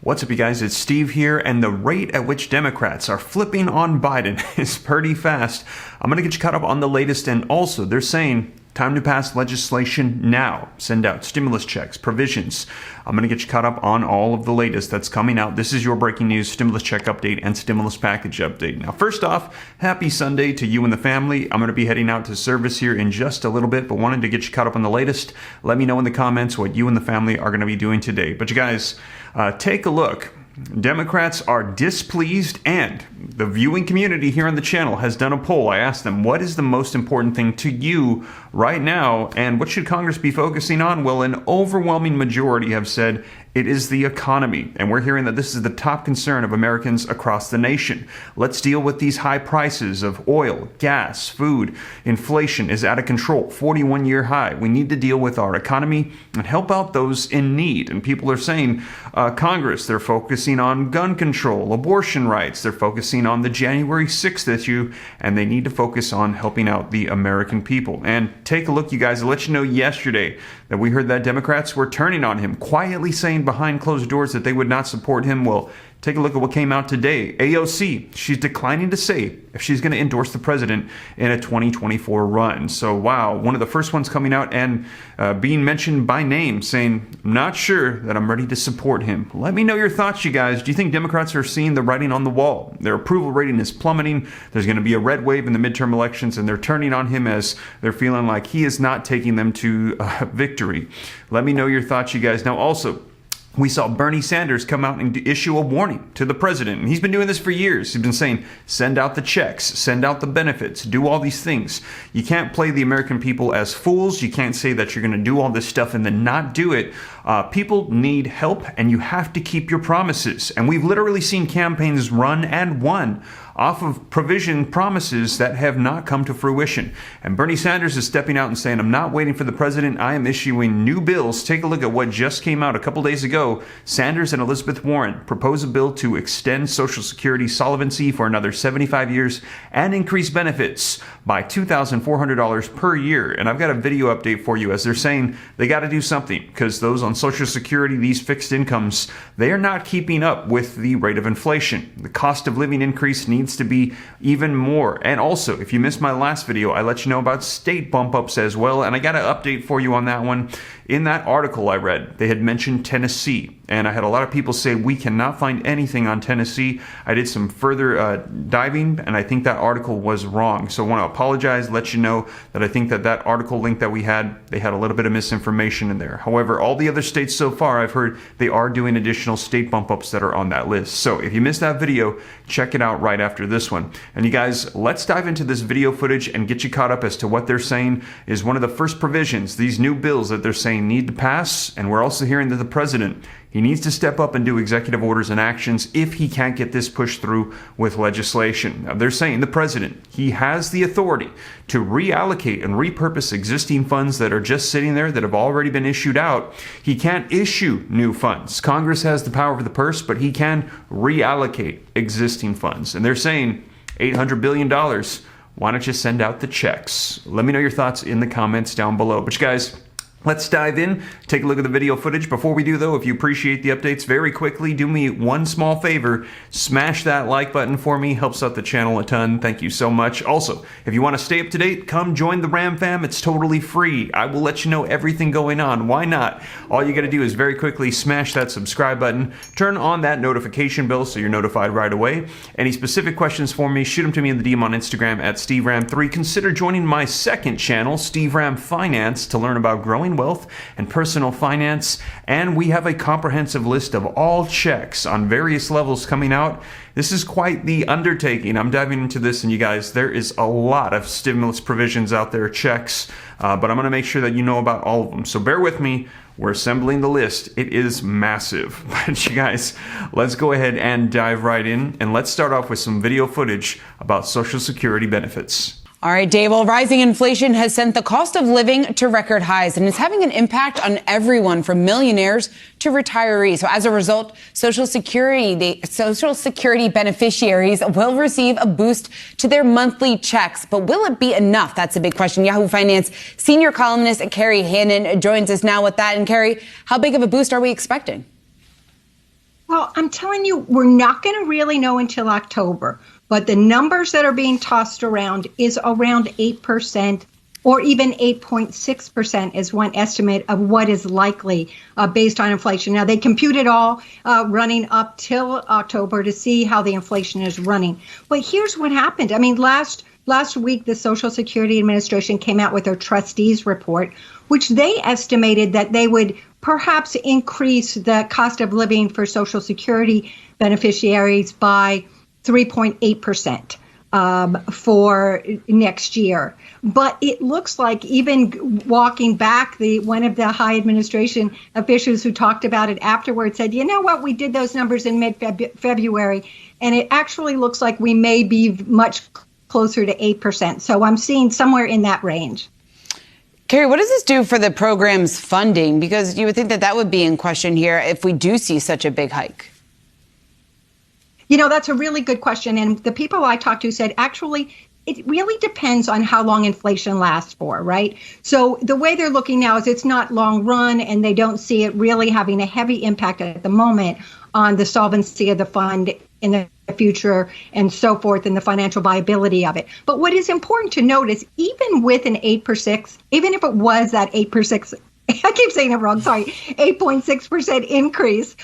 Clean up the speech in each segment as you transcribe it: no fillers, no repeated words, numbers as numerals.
What's up, you guys? It's Steve here, and the rate at which Democrats are flipping on Biden is pretty fast. I'm going to get you caught up on the latest, and also they're saying time to pass legislation now. Send out stimulus checks, provisions. I'm going to get you caught up on all of the latest that's coming out. This is your breaking news stimulus check update and stimulus package update. Now, first off, happy Sunday to you and the family. I'm going to be heading out to service here in just a little bit, but wanted to get you caught up on the latest. Let me know in the comments what you and the family are going to be doing today. But you guys, take a look. Democrats are displeased, and the viewing community here on the channel has done a poll. I asked them, what is the most important thing to you right now, and what should Congress be focusing on? Well, an overwhelming majority have said it is the economy, and we're hearing that this is the top concern of Americans across the nation. Let's deal with these high prices of oil, gas, food. Inflation is out of control, 41-year high. We need to deal with our economy and help out those in need. And people are saying, Congress, they're focusing on gun control, abortion rights. They're focusing on the January 6th issue, and they need to focus on helping out the American people. And take a look, you guys. I'll let you know yesterday that we heard that Democrats were turning on him, quietly saying behind closed doors that they would not support him. Well, take a look at what came out today. AOC, she's declining to say if she's going to endorse the president in a 2024 run. So, wow, one of the first ones coming out and being mentioned by name, saying, I'm not sure that I'm ready to support him. Let me know your thoughts, you guys. Do you think Democrats are seeing the writing on the wall? Their approval rating is plummeting. There's going to be a red wave in the midterm elections, and they're turning on him as they're feeling like he is not taking them to victory. Let me know your thoughts, you guys. Now, also, we saw Bernie Sanders come out and issue a warning to the president. And he's been doing this for years. He's been saying, send out the checks, send out the benefits, do all these things. You can't play the American people as fools. You can't say that you're going to do all this stuff and then not do it. People need help, and you have to keep your promises. And we've literally seen campaigns run and won off of provision promises that have not come to fruition. And Bernie Sanders is stepping out and saying, I'm not waiting for the president. I am issuing new bills. Take a look at what just came out a couple days ago. Sanders and Elizabeth Warren propose a bill to extend Social Security solvency for another 75 years and increase benefits by $2,400 per year. And I've got a video update for you as they're saying they got to do something because those on Social Security, these fixed incomes, they are not keeping up with the rate of inflation. The cost of living increase needs to be even more. And also, if you missed my last video, I let you know about state bump ups as well, and I got an update for you on that one. In that article I read, they had mentioned Tennessee, and I had a lot of people say we cannot find anything on Tennessee. I did some further diving, and I think that article was wrong. So I want to apologize, let you know that I think that that article link that we had, they had a little bit of misinformation in there. However, all the other states so far, I've heard they are doing additional state bump ups that are on that list. So if you missed that video, check it out right after this one. And you guys, let's dive into this video footage and get you caught up as to what they're saying is one of the first provisions, these new bills that they're saying need to pass. And we're also hearing that the president, he needs to step up and do executive orders and actions if he can't get this pushed through with legislation. Now, they're saying the president, he has the authority to reallocate and repurpose existing funds that are just sitting there that have already been issued out. He can't issue new funds. Congress has the power of the purse, but he can reallocate existing funds. And they're saying $800 billion. Why don't you send out the checks? Let me know your thoughts in the comments down below. But you guys, let's dive in, take a look at the video footage. Before we do, though, if you appreciate the updates, very quickly, do me one small favor. Smash that like button for me. Helps out the channel a ton. Thank you so much. Also, if you want to stay up to date, come join the Ram Fam. It's totally free. I will let you know everything going on. Why not? All you got to do is very quickly smash that subscribe button. Turn on that notification bell so you're notified right away. Any specific questions for me, shoot them to me in the DM on Instagram at SteveRam3. Consider joining my second channel, Steve Ram Finance, to learn about growing wealth and personal finance, and we have a comprehensive list of all checks on various levels coming out. This is quite the undertaking. I'm diving into this, and you guys, there is a lot of stimulus provisions out there, checks, but I'm going to make sure that you know about all of them. So bear with me. We're assembling the list. It is massive. But you guys, let's go ahead and dive right in, and let's start off with some video footage about Social Security benefits. All right, Dave. Well, rising inflation has sent the cost of living to record highs and is having an impact on everyone from millionaires to retirees. So as a result, Social Security beneficiaries will receive a boost to their monthly checks. But will it be enough? That's a big question. Yahoo Finance senior columnist Carrie Hannon joins us now with that. And Carrie, how big of a boost are we expecting? Well, I'm telling you, we're not going to really know until October. But the numbers that are being tossed around is around 8%, or even 8.6% is one estimate of what is likely based on inflation. Now, they compute it all running up till October to see how the inflation is running. But here's what happened. I mean, last week, the Social Security Administration came out with their trustees report, which they estimated that they would perhaps increase the cost of living for Social Security beneficiaries by 3.8% for next year. But it looks like, even walking back, one of the high administration officials who talked about it afterwards said, you know what, we did those numbers in mid-February, and it actually looks like we may be much closer to 8%. So I'm seeing somewhere in that range. Carrie, what does this do for the program's funding? Because you would think that that would be in question here if we do see such a big hike. You know, that's a really good question. And the people I talked to said, actually, it really depends on how long inflation lasts for, right? So the way they're looking now is it's not long run, and they don't see it really having a heavy impact at the moment on the solvency of the fund in the future and so forth, and the financial viability of it. But what is important to note is, even with an 8%, even if it was that 8%, I keep saying it wrong, sorry, 8.6% increase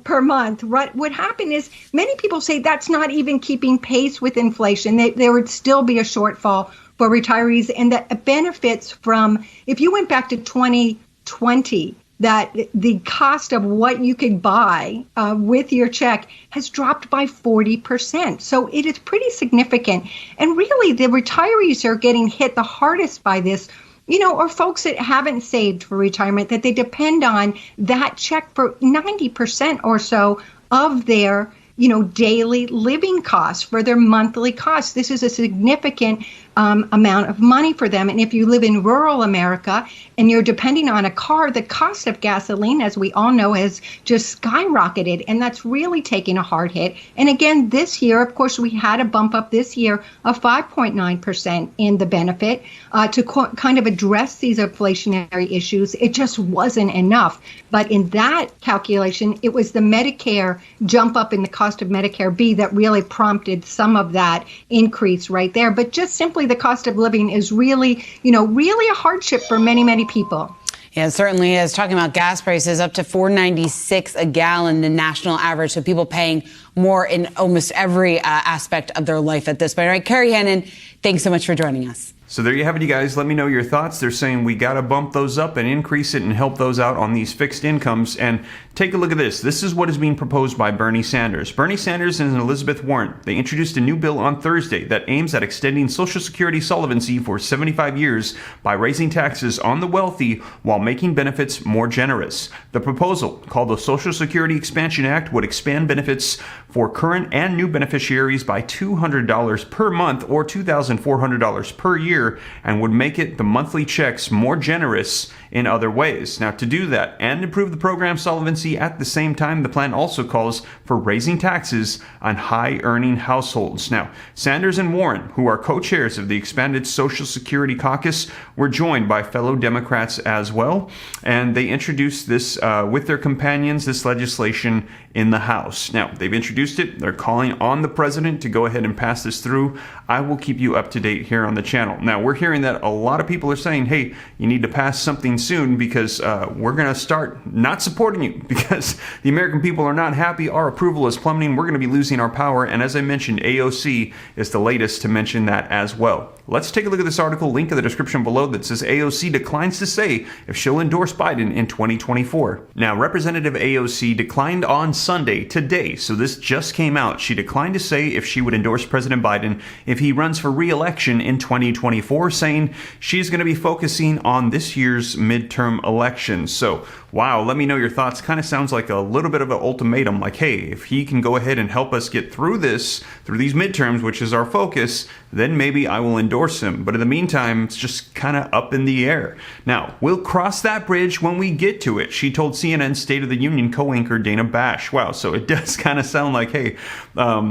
per month. What would happen is, many people say that's not even keeping pace with inflation. There would still be a shortfall for retirees, and that benefits from, if you went back to 2020, that the cost of what you could buy with your check has dropped by 40%. So it is pretty significant. And really, the retirees are getting hit the hardest by this, you know, or folks that haven't saved for retirement, that they depend on that check for 90% or so of their, you know, daily living costs, for their monthly costs. This is a significant amount of money for them. And if you live in rural America and you're depending on a car, the cost of gasoline, as we all know, has just skyrocketed. And that's really taking a hard hit. And again, this year, of course, we had a bump up this year of 5.9% in the benefit to kind of address these inflationary issues. It just wasn't enough. But in that calculation, it was the Medicare jump up in the cost of Medicare B that really prompted some of that increase right there. But just simply the cost of living is really, you know, really a hardship for many, many people. Yeah, it certainly is. Talking about gas prices, up to $4.96 a gallon, the national average. So people paying more in almost every aspect of their life at this point. All right, Carrie Hannon, thanks so much for joining us. So there you have it, you guys. Let me know your thoughts. They're saying we got to bump those up and increase it and help those out on these fixed incomes. And take a look at this. This is what is being proposed by Bernie Sanders. Bernie Sanders and Elizabeth Warren, they introduced a new bill on Thursday that aims at extending Social Security solvency for 75 years by raising taxes on the wealthy while making benefits more generous. The proposal, called the Social Security Expansion Act, would expand benefits for current and new beneficiaries by $200 per month or $2,400 per year, and would make it the monthly checks more generous in other ways. Now, to do that and improve the program's solvency at the same time, the plan also calls for raising taxes on high-earning households. Now, Sanders and Warren, who are co-chairs of the expanded Social Security Caucus, were joined by fellow Democrats as well, and they introduced this with their companions, this legislation in the House. Now, they've introduced it. They're calling on the president to go ahead and pass this through. I will keep you up to date here on the channel. Now, we're hearing that a lot of people are saying, hey, you need to pass something soon because we're going to start not supporting you because the American people are not happy. Our approval is plummeting. We're going to be losing our power. And as I mentioned, AOC is the latest to mention that as well. Let's take a look at this article, link in the description below, that says AOC declines to say if she'll endorse Biden in 2024. Now, Representative AOC declined on Sunday, today, so this just came out. She declined to say if she would endorse President Biden if he runs for re-election in 2024, saying she's going to be focusing on this year's midterm elections. So, wow, let me know your thoughts. Kind of sounds like a little bit of an ultimatum, like, hey, if he can go ahead and help us get through this, through these midterms, which is our focus, then maybe I will endorse endorse him. But in the meantime, it's just kind of up in the air. Now, we'll cross that bridge when we get to it, she told CNN's State of the Union co-anchor Dana Bash. Wow, so it does kind of sound like, hey,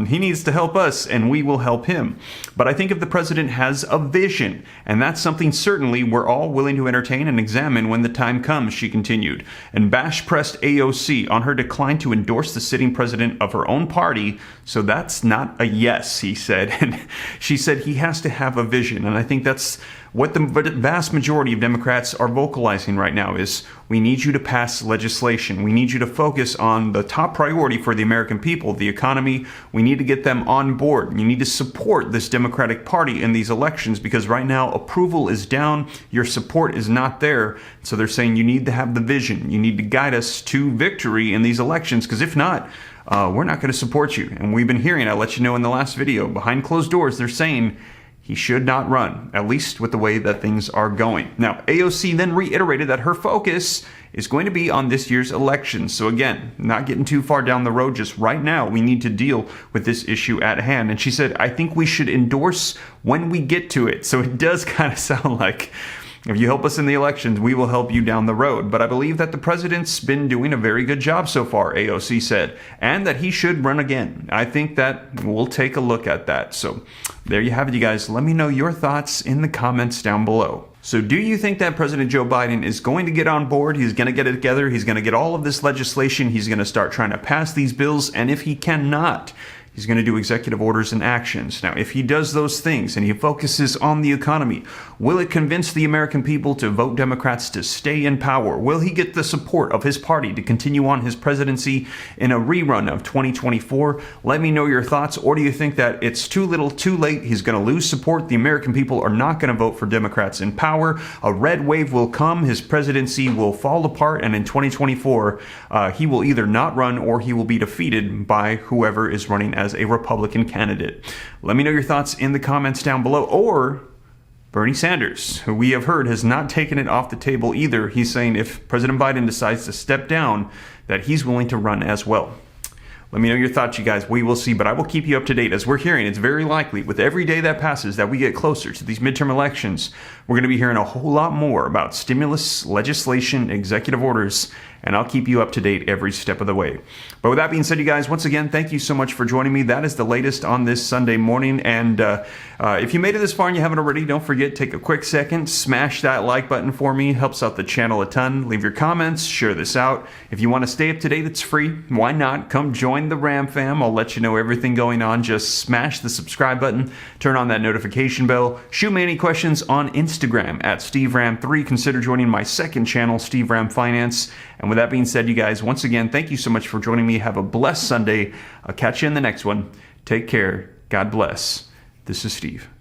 he needs to help us and we will help him. But I think if the president has a vision, and that's something certainly we're all willing to entertain and examine when the time comes, she continued. And Bash pressed AOC on her decline to endorse the sitting president of her own party. So that's not a yes, he said. And she said he has to have a vision. And I think that's what the vast majority of Democrats are vocalizing right now is we need you to pass legislation. We need you to focus on the top priority for the American people, the economy. We need to get them on board. You need to support this Democratic Party in these elections because right now approval is down. Your support is not there. So they're saying you need to have the vision. You need to guide us to victory in these elections because if not, we're not going to support you. And we've been hearing, I let you know in the last video, behind closed doors, they're saying he should not run, at least with the way that things are going. Now, AOC then reiterated that her focus is going to be on this year's elections. So again, not getting too far down the road, just right now, we need to deal with this issue at hand. And she said, I think we should endorse when we get to it. So it does kind of sound like if you help us in the elections, we will help you down the road. But I believe that the president's been doing a very good job so far, AOC said, and that he should run again. I think that we'll take a look at that. So there you have it, you guys. Let me know your thoughts in the comments down below. So do you think that President Joe Biden is going to get on board? He's going to get it together. He's going to get all of this legislation. He's going to start trying to pass these bills. And if he cannot, he's going to do executive orders and actions. Now, if he does those things and he focuses on the economy, will it convince the American people to vote Democrats to stay in power? Will he get the support of his party to continue on his presidency in a rerun of 2024? Let me know your thoughts. Or do you think that it's too little, too late? He's going to lose support. The American people are not going to vote for Democrats in power. A red wave will come. His presidency will fall apart. And in 2024, he will either not run or he will be defeated by whoever is running as a Republican candidate. Let me know your thoughts in the comments down below. Or Bernie Sanders, who we have heard has not taken it off the table either. He's saying if President Biden decides to step down, that he's willing to run as well. Let me know your thoughts, you guys. We will see, but I will keep you up to date. As we're hearing, it's very likely with every day that passes that we get closer to these midterm elections, we're going to be hearing a whole lot more about stimulus, legislation, executive orders, and I'll keep you up to date every step of the way. But with that being said, you guys, once again, thank you so much for joining me. That is the latest on this Sunday morning. And if you made it this far and you haven't already, don't forget, take a quick second, smash that like button for me. Helps out the channel a ton. Leave your comments, share this out. If you want to stay up to date, it's free. Why not? Come join the Ram fam. I'll let you know everything going on. Just smash the subscribe button, turn on that notification bell. Shoot me any questions on Instagram at SteveRam3. Consider joining my second channel, Steve Ram Finance. And with that being said, you guys, once again, thank you so much for joining me. Have a blessed Sunday. I'll catch you in the next one. Take care. God bless. This is Steve.